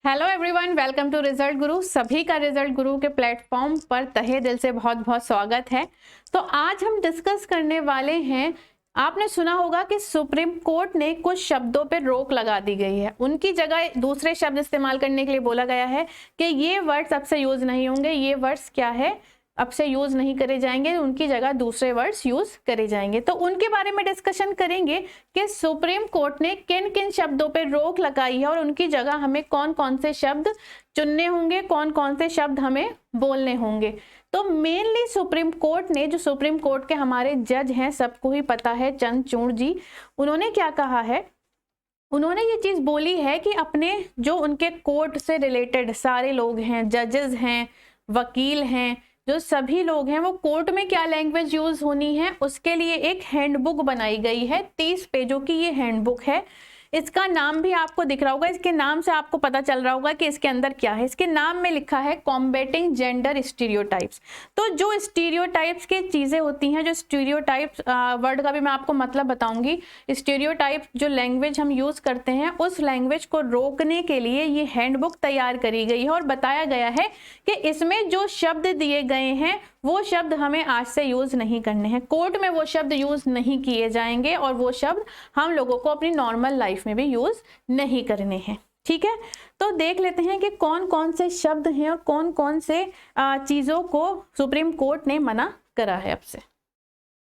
Hello everyone, welcome to result Guru. सभी का result गुरु के प्लेटफॉर्म पर तहे दिल से बहुत बहुत स्वागत है। तो आज हम डिस्कस करने वाले हैं, आपने सुना होगा कि सुप्रीम कोर्ट ने कुछ शब्दों पर रोक लगा दी गई है। उनकी जगह दूसरे शब्द इस्तेमाल करने के लिए बोला गया है कि ये वर्ड्स अब से यूज नहीं होंगे, ये वर्ड्स क्या है अब से यूज नहीं करे जाएंगे, उनकी जगह दूसरे वर्ड्स यूज करे जाएंगे। तो उनके बारे में डिस्कशन करेंगे कि सुप्रीम कोर्ट ने किन किन शब्दों पर रोक लगाई है और उनकी जगह हमें कौन कौन से शब्द चुनने होंगे, कौन कौन से शब्द हमें बोलने होंगे। तो मेनली सुप्रीम कोर्ट ने, जो सुप्रीम कोर्ट के हमारे जज हैं, सबको ही पता है, चंद्रचूड़ जी, उन्होंने क्या कहा है, उन्होंने ये चीज बोली है कि अपने जो उनके कोर्ट से रिलेटेड सारे लोग हैं, जजेस हैं, वकील हैं, जो सभी लोग हैं, वो कोर्ट में क्या लैंग्वेज यूज होनी है उसके लिए एक हैंडबुक बनाई गई है। 30 पेजों की ये हैंडबुक है। इसका नाम भी आपको दिख रहा होगा, इसके नाम से आपको पता चल रहा होगा कि इसके अंदर क्या है। इसके नाम में लिखा है कॉम्बेटिंग जेंडर स्टीरियोटाइप्स। तो जो स्टीरियोटाइप्स की चीजें होती हैं, जो स्टीरियोटाइप्स वर्ड का भी मैं आपको मतलब बताऊंगी। स्टीरियोटाइप जो लैंग्वेज हम यूज करते हैं, उस लैंग्वेज को रोकने के लिए ये हैंडबुक तैयार करी गई है और बताया गया है कि इसमें जो शब्द दिए गए हैं वो शब्द हमें आज से यूज नहीं करने हैं, कोर्ट में वो शब्द यूज नहीं किए जाएंगे और वो शब्द हम लोगों को अपनी नॉर्मल लाइफ में भी यूज नहीं करने हैं। ठीक है, तो देख लेते हैं कि कौन कौन से शब्द हैं और कौन कौन से चीजों को सुप्रीम कोर्ट ने मना करा है अब से।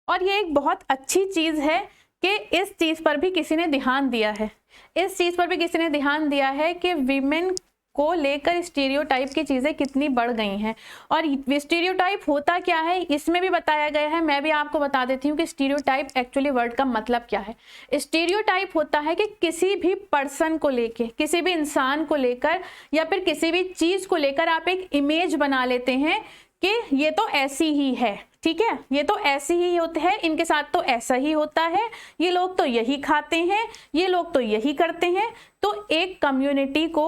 और ये एक बहुत अच्छी चीज है कि इस चीज पर भी किसी ने ध्यान दिया है, इस चीज पर भी किसी ने ध्यान दिया है कि विमेन को लेकर स्टीरियोटाइप की चीजें कितनी बढ़ गई हैं। और स्टीरियोटाइप होता क्या है इसमें भी बताया गया है। मैं भी आपको बता देती हूँ कि स्टीरियोटाइप एक्चुअली वर्ड का मतलब क्या है। स्टीरियोटाइप होता है कि किसी भी पर्सन को लेकर, किसी भी इंसान को लेकर या फिर किसी भी चीज को लेकर आप एक इमेज बना लेते हैं कि ये तो ऐसी ही है। ठीक है, ये तो ऐसी ही होता है, इनके साथ तो ऐसा ही होता है, ये लोग तो यही खाते हैं, ये लोग तो यही करते हैं। तो एक कम्युनिटी को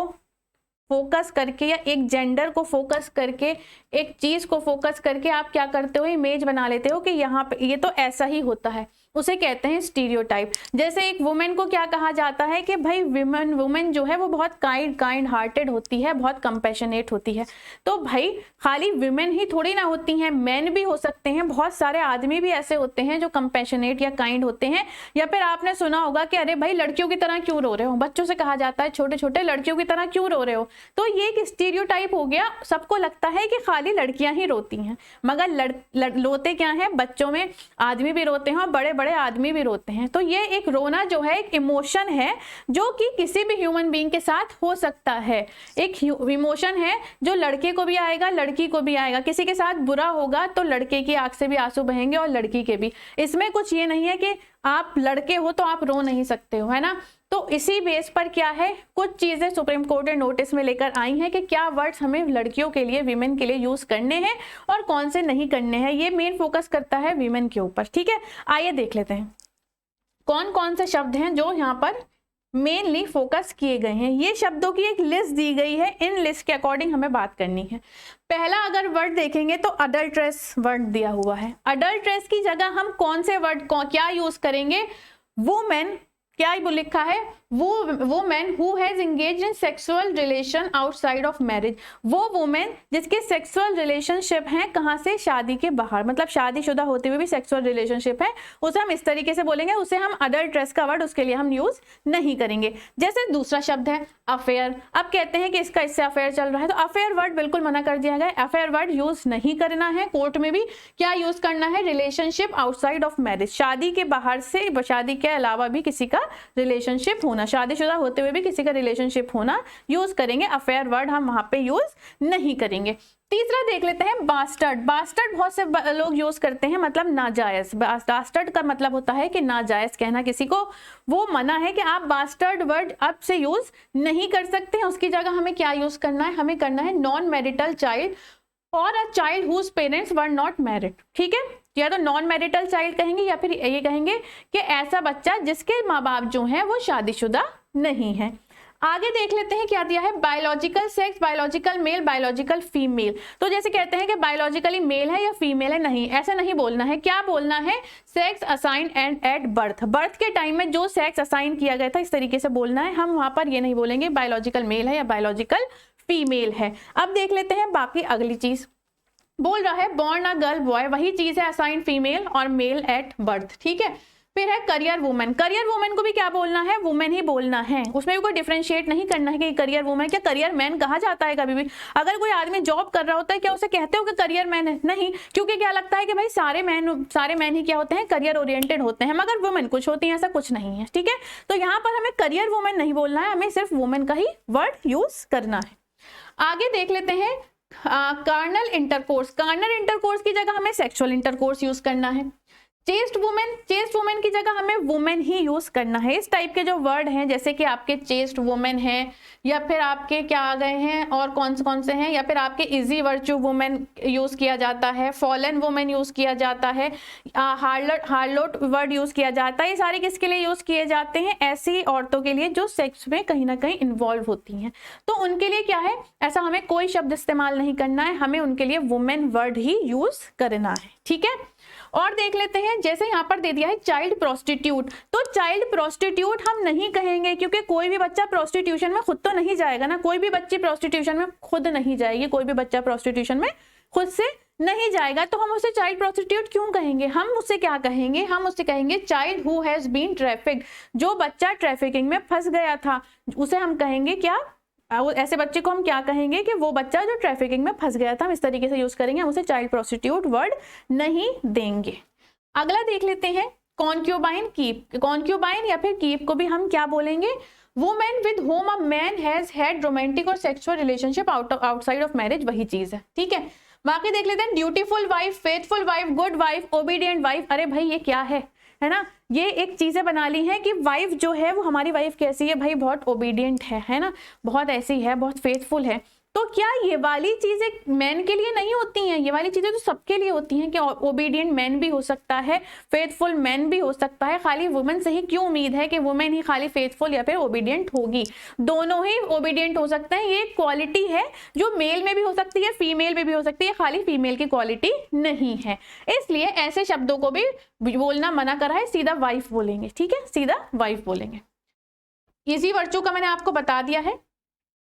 फोकस करके या एक जेंडर को फोकस करके, एक चीज को फोकस करके आप क्या करते हो, इमेज बना लेते हो कि यहाँ पे ये तो ऐसा ही होता है, उसे कहते हैं स्टीरियोटाइप। जैसे एक वुमेन को क्या कहा जाता है कि भाई वुमेन जो है वो बहुत काइंड हार्टेड होती है, बहुत कंपैशनेट होती है। तो भाई खाली वुमेन ही थोड़ी ना होती हैं, मैन भी हो सकते हैं, बहुत सारे आदमी भी ऐसे होते हैं जो कंपैशनेट या काइंड होते हैं। या फिर आपने सुना होगा कि अरे भाई लड़कियों की तरह क्यों रो रहे हो, बच्चों से कहा जाता है छोटे छोटे, लड़कियों की तरह क्यों रो रहे हो। तो ये एक स्टीरियोटाइप हो गया। सबको लगता है कि खाली लड़कियां ही रोती हैं, मगर रोते क्या है, बच्चों में आदमी भी रोते हैं और बड़े बड़े आदमी भी रोते हैं। तो ये एक रोना जो है एक इमोशन है जो कि किसी भी ह्यूमन बीइंग के साथ हो सकता है। एक इमोशन है जो लड़के को भी आएगा, लड़की को भी आएगा। किसी के साथ बुरा होगा तो लड़के की आंख से भी आंसू बहेंगे और लड़की के भी। इसमें कुछ ये नहीं है कि आप लड़के हो तो आप रो नहीं सकते हो, है ना। तो इसी बेस पर क्या है, कुछ चीजें सुप्रीम कोर्ट ने नोटिस में लेकर आई हैं कि क्या वर्ड्स हमें लड़कियों के लिए, विमेन के लिए यूज करने हैं और कौन से नहीं करने हैं। ये मेन फोकस करता है विमेन के ऊपर। ठीक है, आइए देख लेते हैं कौन कौन से शब्द हैं जो यहाँ पर मेनली फोकस किए गए हैं। ये शब्दों की एक लिस्ट दी गई है, इन लिस्ट के अकॉर्डिंग हमें बात करनी है। पहला अगर वर्ड देखेंगे तो अडल्ट्रेस वर्ड दिया हुआ है। अडल्ट्रेस की जगह हम कौन से वर्ड क्या यूज करेंगे, वुमेन, क्या लिखा है, women who has engaged in sexual relation outside of marriage. वो वुमेन जिसके सेक्सुअल रिलेशनशिप हैं कहां से, शादी के बाहर, मतलब शादीशुदा होते हुए भी सेक्सुअल रिलेशनशिप है, उसे हम इस तरीके से बोलेंगे, उसे हम अडल्ट्रेस का वर्ड उसके लिए हम यूज नहीं करेंगे। जैसे दूसरा शब्द है अफेयर। अब कहते हैं कि इसका इससे अफेयर चल रहा है, तो अफेयर वर्ड बिल्कुल मना कर दिया गया। अफेयर वर्ड यूज नहीं करना है। कोर्ट में भी क्या यूज करना है, रिलेशनशिप आउटसाइड ऑफ मैरिज, शादी के बाहर से, शादी के अलावा भी किसी का रिलेशनशिप होना, शादीशुदा होते हुए भी किसी का रिलेशनशिप होना यूज करेंगे। अफेयर वर्ड हम वहां पे यूज नहीं करेंगे। तीसरा देख लेते हैं बास्टर्ड। बास्टर्ड बहुत से लोग यूज करते हैं, मतलब नाजायज। बास्टर्ड का मतलब होता है कि नाजायज कहना किसी को, वो मना है कि आप बास्टर्ड वर्ड अब से यूज नहीं कर सकते हैं। उसकी जगह हमें क्या यूज करना है, हमें करना है नॉन मैरिटल चाइल्ड और a child whose parents were not married. ठीक है, या तो नॉन मैरिटल चाइल्ड कहेंगे या फिर ये कहेंगे कि ऐसा बच्चा जिसके माँ बाप जो हैं वो शादीशुदा नहीं है। आगे देख लेते हैं क्या दिया है, biological sex, biological male, biological female. तो जैसे कहते हैं कि बायोलॉजिकली मेल है या फीमेल है, नहीं, ऐसा नहीं बोलना है। क्या बोलना है, sex assign and at birth, birth के टाइम में जो सेक्स असाइन किया गया था इस तरीके से बोलना है। हम वहां पर ये नहीं बोलेंगे बायोलॉजिकल मेल है या बायोलॉजिकल फीमेल है। अब देख लेते हैं बाकी अगली चीज, बोल रहा है बॉर्न अ गर्ल बॉय, वही चीज है असाइन फीमेल और मेल एट बर्थ, ठीक है। फिर है करियर वुमेन, करियर वुमेन को भी क्या बोलना है, वुमेन ही बोलना है, उसमें भी कोई डिफरेंशिएट नहीं करना है कि करियर वुमेन, क्या करियर मैन कहा जाता है कभी भी? अगर कोई आदमी जॉब कर रहा होता है क्या उसे कहते हो कि करियर मैन है? नहीं, क्योंकि क्या लगता है कि भाई सारे मैन ही क्या होते हैं, करियर ओरिएंटेड होते हैं, मगर वुमेन कुछ होती है, ऐसा कुछ नहीं है, ठीक है। तो यहाँ पर हमें करियर वुमेन नहीं बोलना है, हमें सिर्फ वुमेन का ही वर्ड यूज करना है। आगे देख लेते हैं कार्नल इंटरकोर्स, कार्नल इंटरकोर्स की जगह हमें सेक्सुअल इंटरकोर्स यूज करना है। चेस्ट वुमेन की जगह हमें वुमेन ही यूज करना है। इस टाइप के जो वर्ड हैं, जैसे कि आपके चेस्ट वुमेन है, या फिर आपके क्या आ गए हैं और कौन से हैं, या फिर आपके इजी वर्च्यू वुमेन यूज किया जाता है, फॉलन वुमेन यूज किया जाता है, हार्लोट वर्ड यूज किया जाता है। ये सारे किसके लिए यूज किए जाते हैं, ऐसी औरतों के लिए जो सेक्स में कहीं ना कहीं इन्वॉल्व होती हैं, तो उनके लिए क्या है, ऐसा हमें कोई शब्द इस्तेमाल नहीं करना है, हमें उनके लिए वुमेन वर्ड ही यूज करना है, ठीक है। और देख लेते हैं, जैसे यहाँ पर दे दिया है चाइल्ड प्रोस्टिट्यूट, तो चाइल्ड प्रोस्टिट्यूट हम नहीं कहेंगे, क्योंकि कोई भी बच्चा प्रोस्टिट्यूशन में खुद तो नहीं जाएगा ना, कोई भी बच्ची प्रोस्टिट्यूशन में खुद नहीं जाएगी, कोई भी बच्चा प्रोस्टिट्यूशन में खुद से नहीं जाएगा, तो हम उसे चाइल्ड प्रोस्टिट्यूट क्यों कहेंगे? हम उससे क्या कहेंगे, हम उससे कहेंगे child who has been trafficked, जो बच्चा ट्रैफिकिंग में फंस गया था उसे हम कहेंगे क्या, ऐसे बच्चे को हम क्या कहेंगे कि वो बच्चा जो ट्रैफिकिंग में फंस गया था, हम इस तरीके से यूज करेंगे, हम उसे चाइल्ड प्रोस्टिट्यूट वर्ड नहीं देंगे। अगला देख लेते हैं कॉन्क्यूबाइन कीप, कॉन्क्यूबाइन या फिर कीप को भी हम क्या बोलेंगे, women with whom a man has had romantic और sexual relationship outside of marriage, वही चीज है, ठीक है। बाकी देख लेते हैं dutiful wife, faithful wife, good wife, obedient wife. अरे भाई ये क्या है ना, ये एक चीजें बना ली हैं कि वाइफ जो है वो हमारी वाइफ कैसी है, भाई बहुत ओबीडियंट है ना, बहुत ऐसी है, बहुत फेथफुल है। तो क्या ये वाली चीजें मैन के लिए नहीं होती हैं? ये वाली चीजें तो सबके लिए होती हैं कि ओबीडियंट मैन भी हो सकता है, फेथफुल मैन भी हो सकता है, खाली वुमेन से ही क्यों उम्मीद है कि वुमेन ही खाली फेथफुल या फिर ओबीडियंट होगी? दोनों ही ओबीडियंट हो सकते हैं, ये क्वालिटी है जो मेल में भी हो सकती है, फीमेल में भी हो सकती है, खाली फीमेल की क्वालिटी नहीं है, इसलिए ऐसे शब्दों को भी बोलना मना करा है, सीधा वाइफ बोलेंगे, ठीक है, सीधा वाइफ बोलेंगे। इजी वर्चू का मैंने आपको बता दिया है।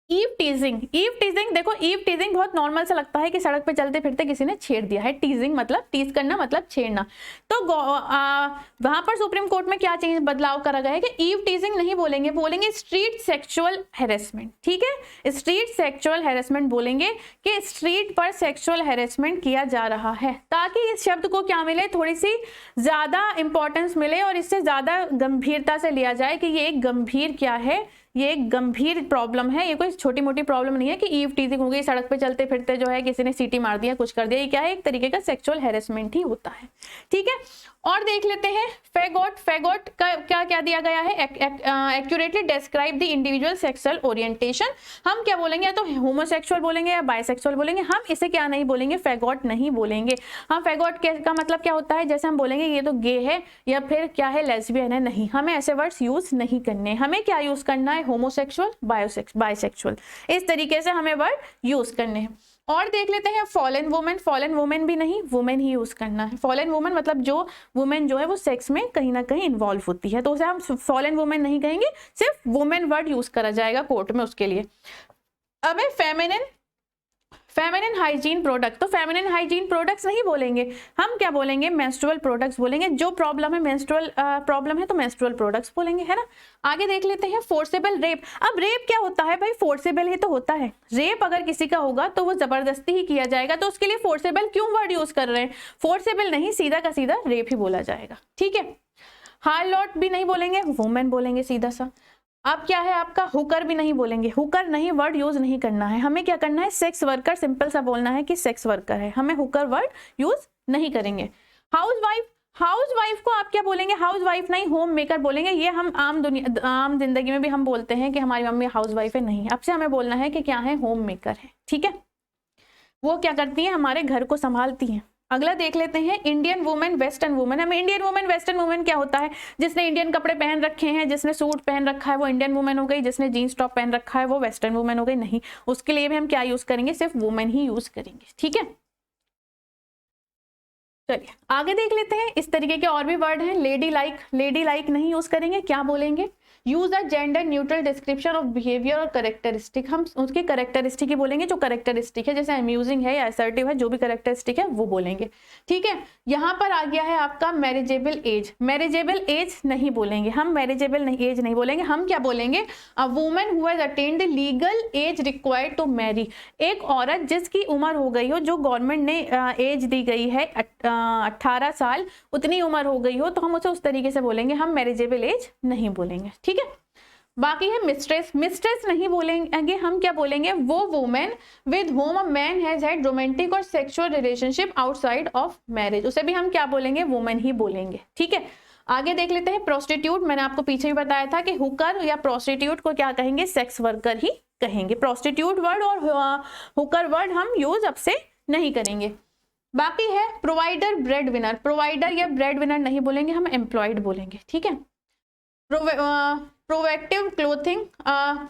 ईव टीजिंग, ईव टीजिंग, देखो ईव टीजिंग बहुत नॉर्मल सा लगता है कि सड़क पे चलते फिरते किसी ने छेड़ दिया है, टीजिंग मतलब टीज करना मतलब छेड़ना, तो वहां पर सुप्रीम कोर्ट में क्या चेंज बदलाव करा गया है कि ईव टीजिंग नहीं बोलेंगे, बोलेंगे स्ट्रीट सेक्सुअल हैरेसमेंट, ठीक है, स्ट्रीट सेक्सुअल हैरेसमेंट बोलेंगे कि स्ट्रीट पर सेक्सुअल हैरेसमेंट किया जा रहा है, ताकि इस शब्द को क्या मिले, थोड़ी सी ज्यादा इंपॉर्टेंस मिले और इससे ज्यादा गंभीरता से लिया जाए कि ये एक गंभीर क्या है, ये एक गंभीर प्रॉब्लम है, ये कोई छोटी मोटी प्रॉब्लम नहीं है कि ईव टीजिंग हो गई, सड़क पे चलते फिरते जो है किसी ने सीटी मार दिया, कुछ कर दिया, ये क्या है, एक तरीके का सेक्सुअल हैरेसमेंट ही होता है, ठीक है। और देख लेते हैं फेगोट, फेगोट का क्या क्या दिया गया है, accurately describe the individual sexual orientation. हम क्या बोलेंगे, या तो होमोसेक्सुअल बोलेंगे या बायसेक्सुअल बोलेंगे, हम इसे क्या नहीं बोलेंगे, फेगोट नहीं बोलेंगे। हम फेगोट का मतलब क्या होता है, जैसे हम बोलेंगे ये तो गे है या फिर क्या है लेस्बियन है, नहीं, हमें ऐसे वर्ड्स यूज नहीं करने, हमें क्या यूज करना है, होमोसेक्सुअल, बायसेक्सुअल, इस तरीके से हमें वर्ड यूज करने हैं। और देख लेते हैं फॉलन वुमेन, फॉलन वुमेन भी नहीं, वुमेन ही यूज करना है। फॉलन वुमेन मतलब जो वुमेन जो है वो सेक्स में कहीं ना कहीं इन्वॉल्व होती है, तो उसे हम फॉलन वुमेन नहीं कहेंगे, सिर्फ वुमेन वर्ड यूज करा जाएगा कोर्ट में उसके लिए। अब है फेमिनिन हाइजीन प्रोडक्ट, तो फेमिनिन हाइजीन प्रोडक्ट्स नहीं बोलेंगे, हम क्या बोलेंगे, मेंस्ट्रुअल प्रोडक्ट्स बोलेंगे, जो प्रॉब्लम है मेंस्ट्रुअल प्रॉब्लम है तो मेंस्ट्रुअल प्रोडक्ट्स बोलेंगे, है ना। आगे देख लेते हैं फोर्सेबल रेप। अब रेप क्या होता है भाई, फोर्सेबल ही तो होता है, रेप अगर किसी का होगा तो वो जबरदस्ती ही किया जाएगा, तो उसके लिए फोर्सेबल क्यों वर्ड यूज कर रहे हैं, फोर्सेबल नहीं, सीधा का सीधा रेप ही बोला जाएगा, ठीक है। हार्लॉट भी नहीं बोलेंगे, वुमेन बोलेंगे सीधा सा। अब क्या है आपका, हुकर भी नहीं बोलेंगे, हुकर नहीं वर्ड यूज नहीं करना है, हमें क्या करना है, सेक्स वर्कर, सिंपल सा बोलना है कि सेक्स वर्कर है, हमें हुकर वर्ड यूज नहीं करेंगे। हाउसवाइफ, हाउसवाइफ को आप क्या बोलेंगे, हाउसवाइफ नहीं, होम मेकर बोलेंगे, ये हम आम जिंदगी में भी हम बोलते हैं कि हमारी मम्मी हाउसवाइफ है, नहीं, अब से हमें बोलना है कि क्या है, होम मेकर है, ठीक है, वो क्या करती है, हमारे घर को संभालती हैं। अगला देख लेते हैं इंडियन वुमेन वेस्टर्न वुमेन। हमें इंडियन वुमेन वेस्टर्न वुमेन क्या होता है, जिसने इंडियन कपड़े पहन रखे हैं, जिसने सूट पहन रखा है वो इंडियन वुमेन हो गई, जिसने जीन्स टॉप पहन रखा है वो वेस्टर्न वुमेन हो गई। नहीं, उसके लिए भी हम क्या यूज करेंगे, सिर्फ वुमेन ही यूज करेंगे। ठीक है, चलिए आगे देख लेते हैं। इस तरीके के और भी वर्ड हैं। लेडी लाइक नहीं यूज करेंगे, क्या बोलेंगे, use a gender neutral description of behaviour और करेक्टरिस्टिक। हम उसके करेक्टरिस्टिक ही बोलेंगे, जो करेक्टरिस्टिक है, जैसे अम्यूजिंग है या असर्टिव है, जो भी करेक्टरिस्टिक है वो बोलेंगे। ठीक है, यहाँ पर आ गया है आपका मैरिजेबल एज। मैरिजेबल एज नहीं बोलेंगे हम, मैरिजेबल एज नहीं बोलेंगे हम, क्या बोलेंगे, a woman who has attained the legal age required to marry. एक औरत जिसकी उम्र हो गई हो, जो गवर्नमेंट ने एज दी गई है 18 साल, उतनी उम्र हो गई हो, तो हम उसे उस तरीके से बोलेंगे, हम मैरिजेबल एज नहीं बोलेंगे। ठीक है, बाकी है मिस्ट्रेस। मिस्ट्रेस नहीं बोलेंगे हम, क्या बोलेंगे, वो women with whom a man has had romantic और sexual relationship outside of marriage, उसे भी हम क्या बोलेंगे, वुमेन ही बोलेंगे। ठीक है, आगे देख लेते हैं प्रोस्टिट्यूट। मैंने आपको पीछे भी बताया था कि हुकर या प्रोस्टिट्यूट को क्या कहेंगे, सेक्स वर्कर ही कहेंगे। प्रोस्टिट्यूट वर्ड और हुकर वर्ड हम यूज अब से नहीं करेंगे। बाकी है प्रोवाइडर ब्रेड विनर। प्रोवाइडर या ब्रेड विनर नहीं बोलेंगे हम, एम्प्लॉयड बोलेंगे। ठीक है, प्रोवेक्टिव क्लोथिंग,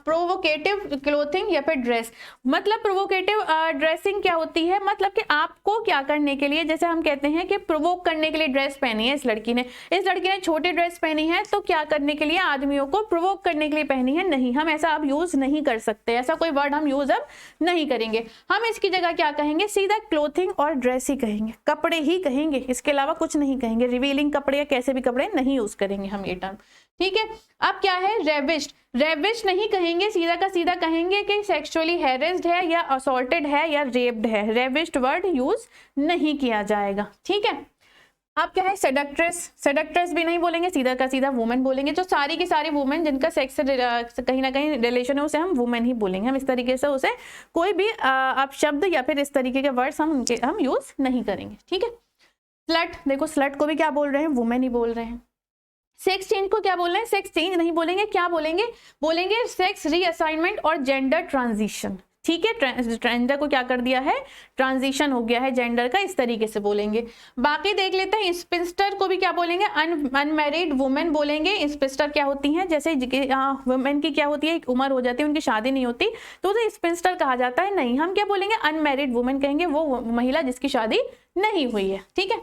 प्रोवोकेटिव क्लोथिंग या फिर ड्रेस। मतलब प्रोवोकेटिव ड्रेसिंग क्या होती है, मतलब कि आपको क्या करने के लिए, जैसे हम कहते हैं कि प्रोवोक करने के लिए ड्रेस पहनी है इस लड़की ने छोटी ड्रेस पहनी है, तो क्या करने के लिए, आदमियों को प्रोवोक करने के लिए पहनी है। नहीं, हम ऐसा अब यूज नहीं कर सकते, ऐसा कोई वर्ड हम यूज अब नहीं करेंगे। हम इसकी जगह क्या कहेंगे, सीधा क्लोथिंग और ड्रेस ही कहेंगे, कपड़े ही कहेंगे, इसके अलावा कुछ नहीं कहेंगे। रिवीलिंग कपड़े या कैसे भी कपड़े नहीं यूज करेंगे हम ये टर्म। ठीक है, अब क्या है, रेविश्ड। रेविश्ड नहीं कहेंगे, सीधा का सीधा कहेंगे कि सेक्सुअली हैरेस्ड है या असॉल्टेड है या रेप्ड है। रेविश्ड वर्ड यूज नहीं किया जाएगा। ठीक है, अब क्या है, सेडक्ट्रेस। सेडक्ट्रेस भी नहीं बोलेंगे, सीधा का सीधा वुमेन बोलेंगे। जो सारी की सारी वुमेन जिनका सेक्स से कहीं ना कहीं रिलेशन है, उसे हम वुमेन ही बोलेंगे। हम इस तरीके से उसे कोई भी आप शब्द या फिर इस तरीके के वर्ड्स हम यूज नहीं करेंगे। ठीक है, स्लट, देखो स्लट को भी क्या बोल रहे हैं, वुमेन ही बोल रहे हैं। सेक्स चेंज को क्या बोल रहे हैं, सेक्स चेंज नहीं बोलेंगे, क्या बोलेंगे, बोलेंगे सेक्स रीअसाइनमेंट और जेंडर ट्रांजिशन। ठीक है, जेंडर को क्या कर दिया है, ट्रांजिशन हो गया है जेंडर का, इस तरीके से बोलेंगे। बाकी देख लेते हैं, स्पिंस्टर को भी क्या बोलेंगे, अनमैरिड वुमेन बोलेंगे। स्पिंस्टर क्या होती हैं, जैसे वुमेन की क्या होती है, एक उम्र हो जाती है, उनकी शादी नहीं होती, तो उसे स्पिंस्टर कहा जाता है। नहीं, हम क्या बोलेंगे, अनमैरिड वुमेन कहेंगे, वो महिला जिसकी शादी नहीं हुई है। ठीक है,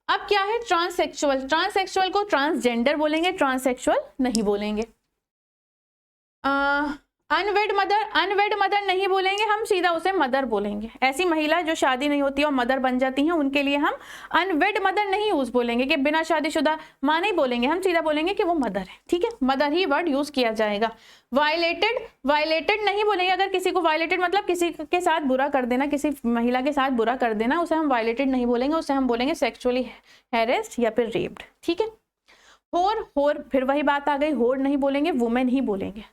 अब क्या है, ट्रांससेक्सुअल। ट्रांससेक्सुअल को ट्रांसजेंडर बोलेंगे, ट्रांससेक्सुअल नहीं बोलेंगे। अनवेड मदर, अनवेड मदर नहीं बोलेंगे हम, सीधा उसे मदर बोलेंगे। ऐसी महिला जो शादी नहीं होती और मदर बन जाती हैं, उनके लिए हम अनवेड मदर नहीं यूज बोलेंगे कि बिना शादीशुदा मां नहीं बोलेंगे, हम सीधा बोलेंगे कि वो मदर है। ठीक है, मदर ही वर्ड यूज किया जाएगा। वायलेटेड, वायलेटेड नहीं बोलेंगे। अगर किसी को वायलेटेड मतलब किसी के साथ बुरा कर देना, किसी महिला के साथ बुरा कर देना, उसे हम वायलेटेड नहीं बोलेंगे, उसे हम बोलेंगे सेक्सुअली हैरेस्ड या फिर रेप्ड। ठीक है, होर, होर फिर वही बात आ गई, होर नहीं बोलेंगे, वुमेन ही बोलेंगे।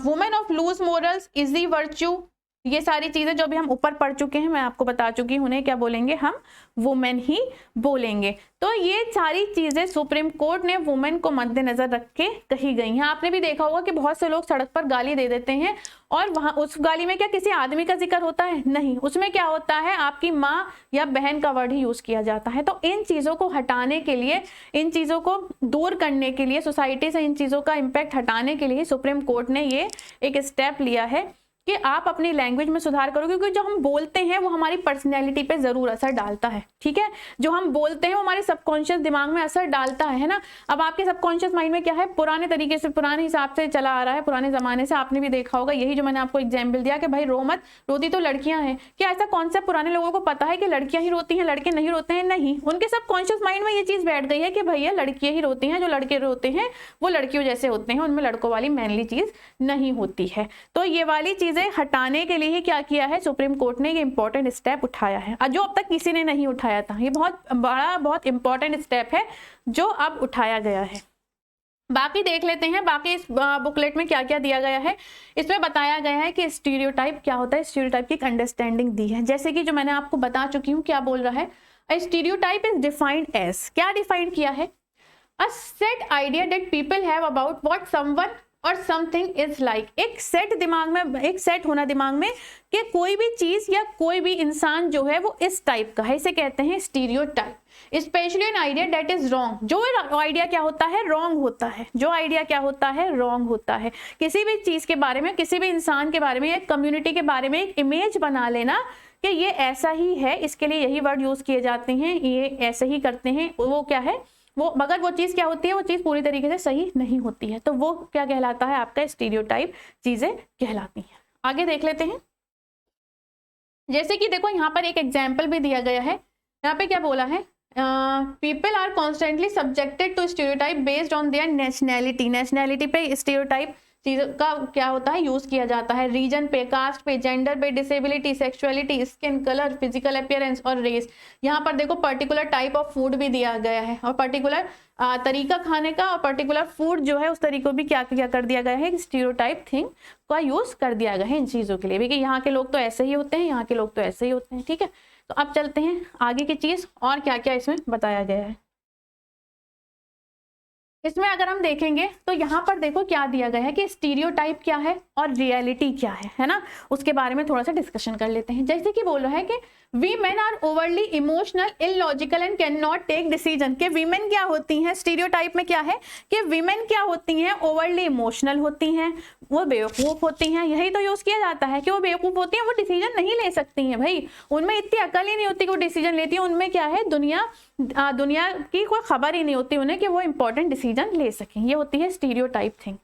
Women of loose morals, easy virtue, ये सारी चीजें जो भी हम ऊपर पढ़ चुके हैं, मैं आपको बता चुकी हूं, उन्हें क्या बोलेंगे, हम वुमेन ही बोलेंगे। तो ये सारी चीजें सुप्रीम कोर्ट ने वुमेन को मद्देनजर रख के कही गई हैं। आपने भी देखा होगा कि बहुत से लोग सड़क पर गाली दे देते हैं, और वहां उस गाली में क्या किसी आदमी का जिक्र होता है, नहीं, उसमें क्या होता है, आपकी माँ या बहन का वर्ड ही यूज किया जाता है। तो इन चीजों को हटाने के लिए, इन चीजों को दूर करने के लिए, सोसाइटी से इन चीजों का इम्पैक्ट हटाने के लिए सुप्रीम कोर्ट ने ये एक स्टेप लिया है कि आप अपनी लैंग्वेज में सुधार करो, क्योंकि जो हम बोलते हैं वो हमारी पर्सनैलिटी पे जरूर असर डालता है। ठीक है, जो हम बोलते हैं वो हमारे सबकॉन्शियस दिमाग में असर डालता है ना। अब आपके सबकॉन्शियस माइंड में क्या है, पुराने तरीके से, पुराने हिसाब से चला आ रहा है, पुराने जमाने से आपने भी देखा होगा, यही जो मैंने आपको एग्जाम्पल दिया कि भाई रो मत, रोती तो लड़कियां हैं। क्या ऐसा कॉन्सेप्ट पुराने लोगों को पता है कि लड़कियां ही रोती हैं, लड़के नहीं रोते हैं? नहीं, उनके सबकॉन्शियस माइंड में ये चीज बैठ गई है कि भैया लड़कियां ही रोती हैं, जो लड़के रोते हैं वो लड़कियों जैसे होते हैं, उनमें लड़कों वाली मैनली चीज नहीं होती है। तो ये वाली चीजें हटाने के लिए ही क्या किया है, सुप्रीम कोर्ट ने ये इंपॉर्टेंट स्टेप उठाया है, जो अब तक किसी ने नहीं उठाया था। ये बहुत बड़ा, बहुत इंपॉर्टेंट स्टेप है जो अब उठाया गया है। बाकी देख लेते हैं, बाकी इस बुकलेट में क्या क्या दिया गया है। इसमें बताया गया है कि स्टीरियोटाइप क्या होता है, स्टीरियोटाइप की एक अंडरस्टैंडिंग दी है। जैसे कि जो मैंने आपको बता चुकी हूँ, क्या बोल रहा है, a stereotype is defined as, क्या डिफाइंड किया है, a set idea that people have about what someone or something is like, एक सेट दिमाग में, एक सेट होना दिमाग में कि कोई भी चीज या कोई भी इंसान जो है वो इस टाइप का है, इसे कहते हैं stereotype. Specially an idea that is wrong, जो आइडिया क्या होता है, रॉन्ग होता है, जो आइडिया क्या होता है, रॉन्ग होता है। किसी भी चीज के बारे में, किसी भी इंसान के बारे में, एक कम्युनिटी के बारे में एक इमेज बना लेना कि ये ऐसा ही है, इसके लिए यही वर्ड यूज किए जाते हैं, ये ऐसे ही करते हैं, वो क्या है, वो मगर वो चीज क्या होती है, वो चीज पूरी तरीके से सही नहीं होती है, तो वो क्या कहलाता है, आपका स्टीरियोटाइप चीजें कहलाती हैं। आगे देख लेते हैं। जैसे कि देखो यहाँ पर एक एग्जाम्पल भी दिया गया है, यहाँ पे क्या बोला है, people are constantly subjected to stereotype based on their nationality. Nationality पे स्टीरियोटाइप चीज का क्या होता है, यूज किया जाता है। रीजन पे, कास्ट पे, जेंडर पे, disability, sexuality, skin colour, physical appearance और रेस। यहाँ पर देखो पर्टिकुलर टाइप ऑफ फूड भी दिया गया है और पर्टिकुलर तरीका खाने का और पर्टिकुलर फूड जो है उस तरीके को भी क्या क्या कर दिया गया है, स्टीरियोटाइप थिंग का यूज कर दिया गया है इन चीजों के लिए भी, कि यहाँ के लोग तो ऐसे ही होते हैं, यहाँ के लोग तो ऐसे ही होते हैं। ठीक है, तो अब चलते हैं आगे की चीज और क्या क्या इसमें बताया गया है। इसमें अगर हम देखेंगे तो यहाँ पर देखो क्या दिया गया है कि स्टीरियोटाइप क्या है और रियलिटी क्या है ना, उसके बारे में थोड़ा सा डिस्कशन कर लेते हैं। जैसे कि बोल रहा है कि we men are overly emotional, illogical and can not take decision. कि वीमेन क्या होती हैं, स्टीरियोटाइप में क्या है कि वीमेन क्या होती हैं, ओवरली इमोशनल होती हैं, वो बेवकूफ होती हैं, यही तो यूज किया जाता है कि वो बेवकूफ होती हैं, वो डिसीजन नहीं ले सकती हैं। भाई उनमें इतनी अकल ही नहीं होती कि वो डिसीजन लेती है, उनमें क्या है, दुनिया की कोई खबर ही नहीं होती उन्हें कि वो इंपॉर्टेंट डिसीजन ले सकें। ये होती है स्टीरियोटाइप थिंग।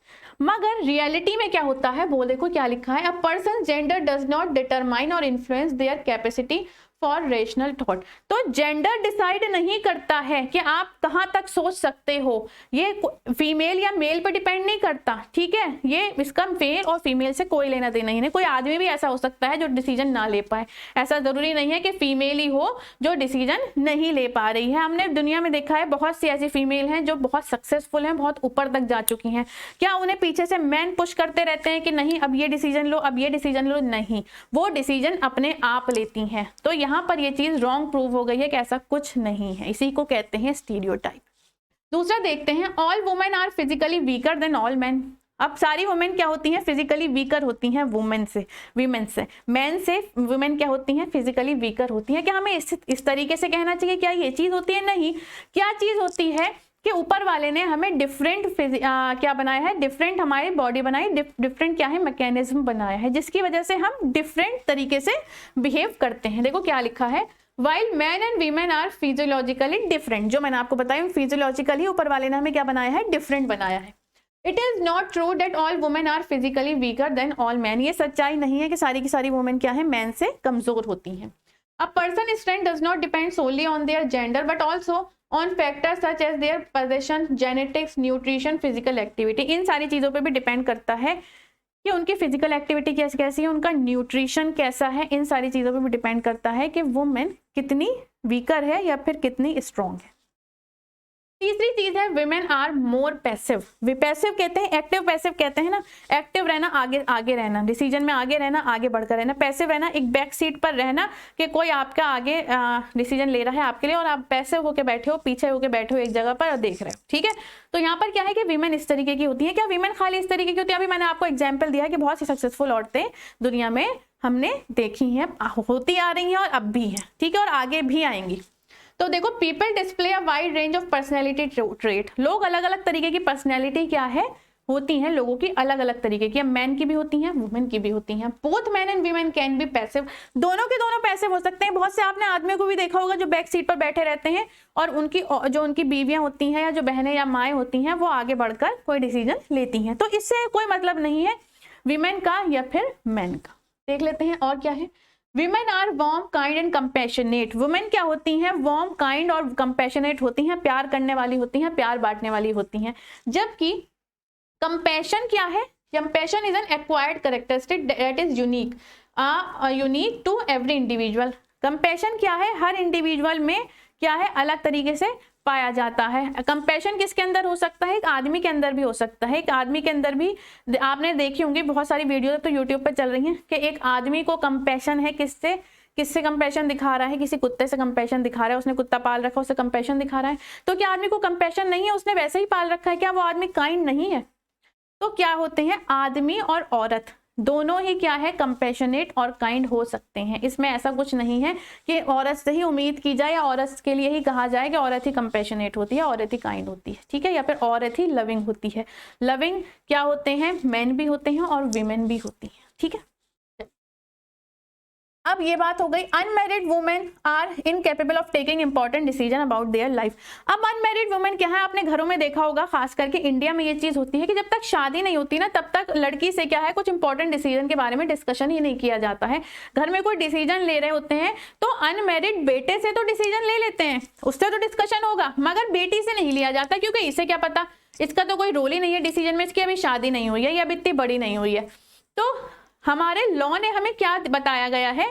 मगर रियलिटी में क्या होता है, वो देखो क्या लिखा है, a person gender does not determine और influence their capacity for rational thought. तो जेंडर डिसाइड नहीं करता है कि आप कहां तक सोच सकते हो, ये फीमेल या मेल पर डिपेंड नहीं करता। ठीक है, ये इसका मेल और फीमेल से कोई लेना देना ही नहीं। कोई आदमी भी ऐसा हो सकता है जो डिसीजन ना ले पाए, ऐसा जरूरी नहीं है कि फीमेल ही हो जो डिसीजन नहीं ले पा रही है। हमने दुनिया में देखा है बहुत सी ऐसी फीमेल हैं जो बहुत सक्सेसफुल हैं, बहुत ऊपर तक जा चुकी हैं। क्या उन्हें पीछे से मैन पुश करते रहते हैं कि नहीं अब ये डिसीजन लो, अब ये डिसीजन लो? नहीं, वो डिसीजन अपने आप लेती हैं। तो यहाँ पर ये चीज रॉन्ग प्रूव हो गई है कि ऐसा कुछ नहीं है, इसी को कहते हैं स्टीरियोटाइप। दूसरा देखते हैं, all women are physically weaker than all men. अब सारी वुमेन क्या होती हैं, फिजिकली वीकर होती हैं वुमेन से, मैन से वुमेन क्या होती हैं, फिजिकली वीकर होती हैं। क्या हमें इस तरीके से कहना चाहिए क्या ये चीज होती है? नहीं। क्या चीज होती है कि ऊपर वाले ने हमें डिफरेंट क्या बनाया है, डिफरेंट हमारी बॉडी बनाई, डिफरेंट क्या है, मैकेनिज्म बनाया है, जिसकी वजह से हम डिफरेंट तरीके से बिहेव करते हैं। देखो क्या लिखा है, while men and women are physiologically different. जो मैंने आपको बताया फिजियोलॉजिकली ऊपर वाले ने हमें क्या बनाया है, डिफरेंट बनाया है। It is not true that all women are physically weaker than all men. ये सच्चाई नहीं है कि सारी की सारी वुमेन क्या है, मैन से कमजोर होती हैं। A person strength does not depend solely on their gender but also on factors such as their position, genetics, nutrition, physical activity. इन सारी चीजों पे भी डिपेंड करता है कि उनकी फिजिकल एक्टिविटी कैसी है, उनका न्यूट्रिशन कैसा है, इन सारी चीजों पे भी डिपेंड करता है कि वुमेन कितनी वीकर है या फिर कितनी स्ट्रॉन्ग है। तीसरी चीज है women are more passive. Passive कहते हैं, एक्टिव पैसिव कहते हैं ना, एक्टिव रहना, आगे आगे रहना, डिसीजन में आगे रहना, आगे बढ़कर रहना। पैसिव रहना, एक बैक सीट पर रहना कि कोई आपका आगे डिसीजन ले रहा है आपके लिए और आप पैसिव होके बैठे हो, पीछे होके बैठे हो एक जगह पर और देख रहे हो। ठीक है, तो यहाँ पर क्या है कि विमेन इस तरीके की होती है। क्या विमेन खाली इस तरीके की होती है? अभी मैंने आपको एग्जाम्पल दिया है कि बहुत सी सक्सेसफुल औरतें दुनिया में हमने देखी हैं, होती आ रही हैं और अब भी हैं। ठीक है, और आगे भी आएंगी। तो देखो, people display a wide range of personality trait. लोग अलग अलग तरीके की पर्सनैलिटी क्या है, होती हैं लोगों की अलग अलग तरीके की। मैन की भी होती हैं, वुमेन की भी होती हैं। Both man and women can be passive. दोनों के दोनों पैसिव हो सकते हैं। बहुत से आपने आदमियों को भी देखा होगा जो बैक सीट पर बैठे रहते हैं और उनकी बीवियां होती हैं या जो बहनें या माएँ होती हैं वो आगे बढ़कर कोई डिसीजन लेती हैं। तो इससे कोई मतलब नहीं है वीमेन का या फिर मैन का। देख लेते हैं और क्या है। Women are warm, kind and compassionate. Women क्या होती हैं, warm, kind और compassionate होती हैं, प्यार करने वाली होती हैं, प्यार बांटने वाली होती हैं। जबकि compassion क्या है, compassion is an acquired characteristic that is unique to every individual. Compassion क्या है, हर इंडिविजुअल में क्या है, अलग तरीके से पाया जाता है। कंपैशन किसके अंदर हो सकता है, एक आदमी के अंदर भी हो सकता है। एक आदमी के अंदर भी आपने देखी होंगी, बहुत सारी वीडियो तो यूट्यूब पे चल रही हैं कि एक आदमी को कंपैशन है, किससे कंपैशन दिखा रहा है, किसी कुत्ते से कंपैशन दिखा रहा है, उसने कुत्ता पाल रखा है, उसे कंपैशन दिखा रहा है। तो क्या आदमी को कंपैशन नहीं है, उसने वैसे ही पाल रखा है? क्या वो आदमी काइंड नहीं है? तो क्या होते हैं, आदमी और औरत दोनों ही क्या है, कंपैशनेट और काइंड हो सकते हैं। इसमें ऐसा कुछ नहीं है कि औरत से ही उम्मीद की जाए या औरत के लिए ही कहा जाए कि औरत ही कंपैशनेट होती है, औरत ही काइंड होती है, ठीक है, या फिर औरत ही लविंग होती है। लविंग क्या होते हैं, मैन भी होते हैं और वीमेन भी होती हैं, ठीक है। अब ये बात हो गई, unmarried women are incapable of taking important decision about their life. अब अनमैरिड वुमेन क्या है, आपने घरों में देखा होगा, खास करके इंडिया में ये चीज होती है कि जब तक शादी नहीं होती ना, तब तक लड़की से क्या है, कुछ इंपॉर्टेंट डिसीजन के बारे में डिस्कशन ही नहीं किया जाता है। घर में कोई डिसीजन ले रहे होते हैं तो अनमैरिड बेटे से तो डिसीजन ले लेते हैं, उससे तो डिस्कशन होगा, मगर बेटी से नहीं लिया जाता, क्योंकि इसे क्या पता, इसका तो कोई रोल ही नहीं है डिसीजन में, इसकी अभी शादी नहीं हुई है या अभी इतनी बड़ी नहीं हुई है। तो हमारे लॉ ने हमें क्या बताया गया है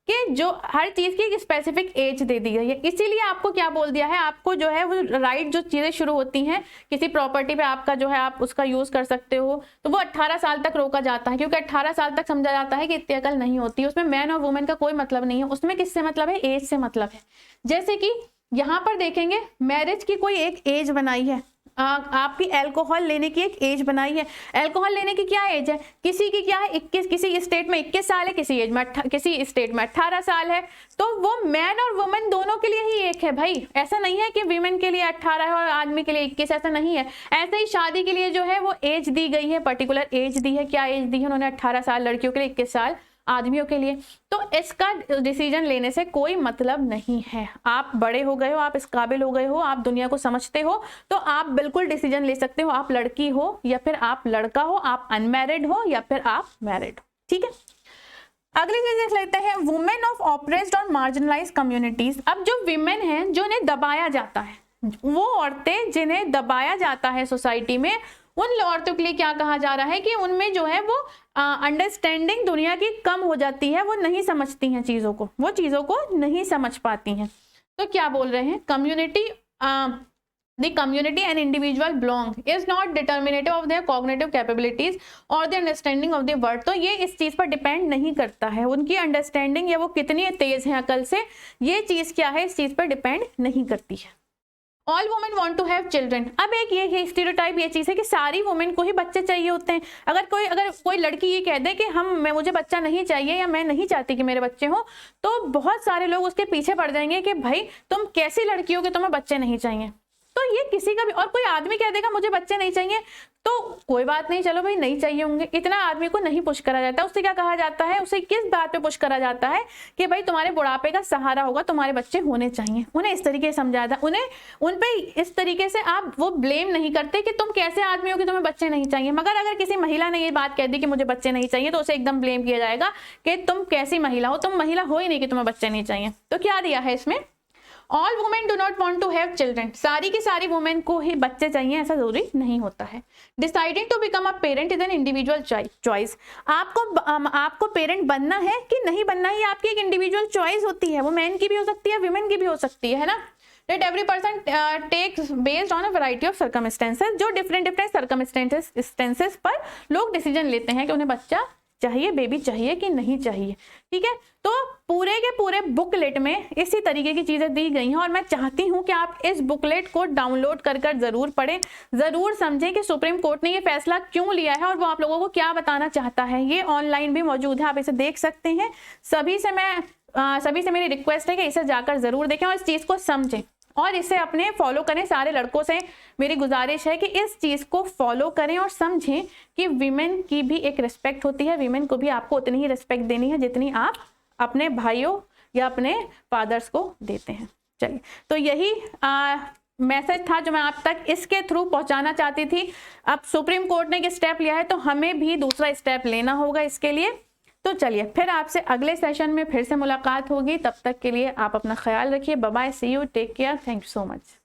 कि जो हर चीज की एक स्पेसिफिक एज दे दी गई है, इसीलिए आपको क्या बोल दिया है, आपको जो है वो राइट, जो चीजें शुरू होती हैं किसी प्रॉपर्टी पे आपका जो है आप उसका यूज कर सकते हो, तो वो 18 साल तक रोका जाता है, क्योंकि 18 साल तक समझा जाता है कि इतनी अकल नहीं होती। उसमें मैन और वुमेन का कोई मतलब नहीं है, उसमें किससे मतलब है, एज से मतलब है। जैसे कि यहाँ पर देखेंगे, मैरिज की कोई एक एज बनाई है, आपकी अल्कोहल लेने की एक एज बनाई है। अल्कोहल लेने की क्या एज है, किसी की क्या है 21, किसी स्टेट में 21 साल है, किसी स्टेट में 18 साल है। तो वो मैन और वुमेन दोनों के लिए ही एक है भाई, ऐसा नहीं है कि वीमेन के लिए 18 है और आदमी के लिए 21, ऐसा नहीं है। ऐसे ही शादी के लिए जो है वो एज दी गई है, पर्टिकुलर एज दी है। क्या एज दी है उन्होंने, 18 साल लड़कियों के लिए, 21 साल आदमियों के लिए। तो इसका डिसीजन लेने से कोई मतलब नहीं है। आप बड़े हो गए हो, आप इस काबिल हो गए हो, आप दुनिया को समझते हो, तो आप बिल्कुल डिसीजन ले सकते हो। आप लड़की हो या फिर आप लड़का हो, आप अनमैरिड हो या फिर आप मैरिड हो, ठीक है। अगली चीज देख लेते हैं, वुमेन ऑफ ऑप्रेस्ड और मार्जिनलाइज्ड कम्युनिटीज। अब जो विमेन है जो इन्हें दबाया जाता है, वो औरतें जिन्हें दबाया जाता है सोसाइटी में, उन औरतों के लिए क्या कहा जा रहा है कि उनमें जो है वो अंडरस्टैंडिंग दुनिया की कम हो जाती है, वो नहीं समझती हैं चीजों को, वो चीजों को नहीं समझ पाती हैं। तो क्या बोल रहे हैं, community The community an individual belong is not determinative of their cognitive capabilities or the understanding of the world। तो ये इस चीज पर डिपेंड नहीं करता है, उनकी अंडरस्टैंडिंग या वो कितनी तेज है अकल से, ये चीज क्या है, इस चीज पर डिपेंड नहीं करती है। All women want to have children. अब एक ये स्टीरियोटाइप ये चीज है कि सारी वुमेन को ही बच्चे चाहिए होते हैं। अगर कोई लड़की ये कह दे कि मुझे बच्चा नहीं चाहिए या मैं नहीं चाहती कि मेरे बच्चे हो, तो बहुत सारे लोग उसके पीछे पड़ जाएंगे कि भाई तुम कैसी लड़की हो कि तुम्हें बच्चे नहीं चाहिए। तो ये किसी का भी, और कोई आदमी कह देगा मुझे बच्चे नहीं चाहिए, तो कोई बात नहीं, चलो भाई नहीं चाहिए होंगे, इतना आदमी को नहीं पुश करा जाता। उससे क्या कहा जाता है, उसे किस बात पे पुश करा जाता है कि भाई तुम्हारे बुढ़ापे का सहारा होगा, तुम्हारे बच्चे होने चाहिए। उन्हें इस तरीके से समझाया था, उन पे इस तरीके से आप वो ब्लेम नहीं करते कि तुम कैसे आदमी हो कि तुम्हें बच्चे नहीं चाहिए। मगर अगर किसी महिला ने ये बात कह दी कि मुझे बच्चे नहीं चाहिए, तो उसे एकदम ब्लेम किया जाएगा कि तुम कैसी महिला हो, तुम महिला हो ही नहीं कि तुम्हें बच्चे नहीं चाहिए। तो क्या दिया है इसमें, all women do not want to have children. सारी की सारी वुमेन को ही बच्चे चाहिए ऐसा जरूरी नहीं होता है। Deciding to become a parent is an individual choice. आपको पेरेंट बनना है कि नहीं बनना है, ये आपकी एक इंडिविजुअल चॉइस होती है। वो मैन की भी हो सकती है, विमेन की भी हो सकती है ना। That every person takes based on a variety of circumstances। जो डिफरेंट सर्कमस्टेंसेस पर लोग डिसीजन लेते हैं कि उन्हें बच्चा चाहिए, बेबी चाहिए कि नहीं चाहिए, ठीक है। तो पूरे के पूरे बुकलेट में इसी तरीके की चीजें दी गई हैं, और मैं चाहती हूं कि आप इस बुकलेट को डाउनलोड कर जरूर पढ़ें, जरूर समझें कि सुप्रीम कोर्ट ने ये फैसला क्यों लिया है और वो आप लोगों को क्या बताना चाहता है। ये ऑनलाइन भी मौजूद है, आप इसे देख सकते हैं। सभी से मेरी रिक्वेस्ट है कि इसे जाकर जरूर देखें और इस चीज को समझें और इसे अपने फॉलो करें। सारे लड़कों से मेरी गुजारिश है कि इस चीज को फॉलो करें और समझें कि विमेन की भी एक रिस्पेक्ट होती है। विमेन को भी आपको उतनी ही रिस्पेक्ट देनी है जितनी आप अपने भाइयों या अपने फादर्स को देते हैं। चलिए, तो यही मैसेज था जो मैं आप तक इसके थ्रू पहुंचाना चाहती थी। अब सुप्रीम कोर्ट ने एक स्टेप लिया है तो हमें भी दूसरा स्टेप लेना होगा इसके लिए। तो चलिए, फिर आपसे अगले सेशन में फिर से मुलाकात होगी। तब तक के लिए आप अपना ख्याल रखिए। Bye bye, see you, take care, thank you so much.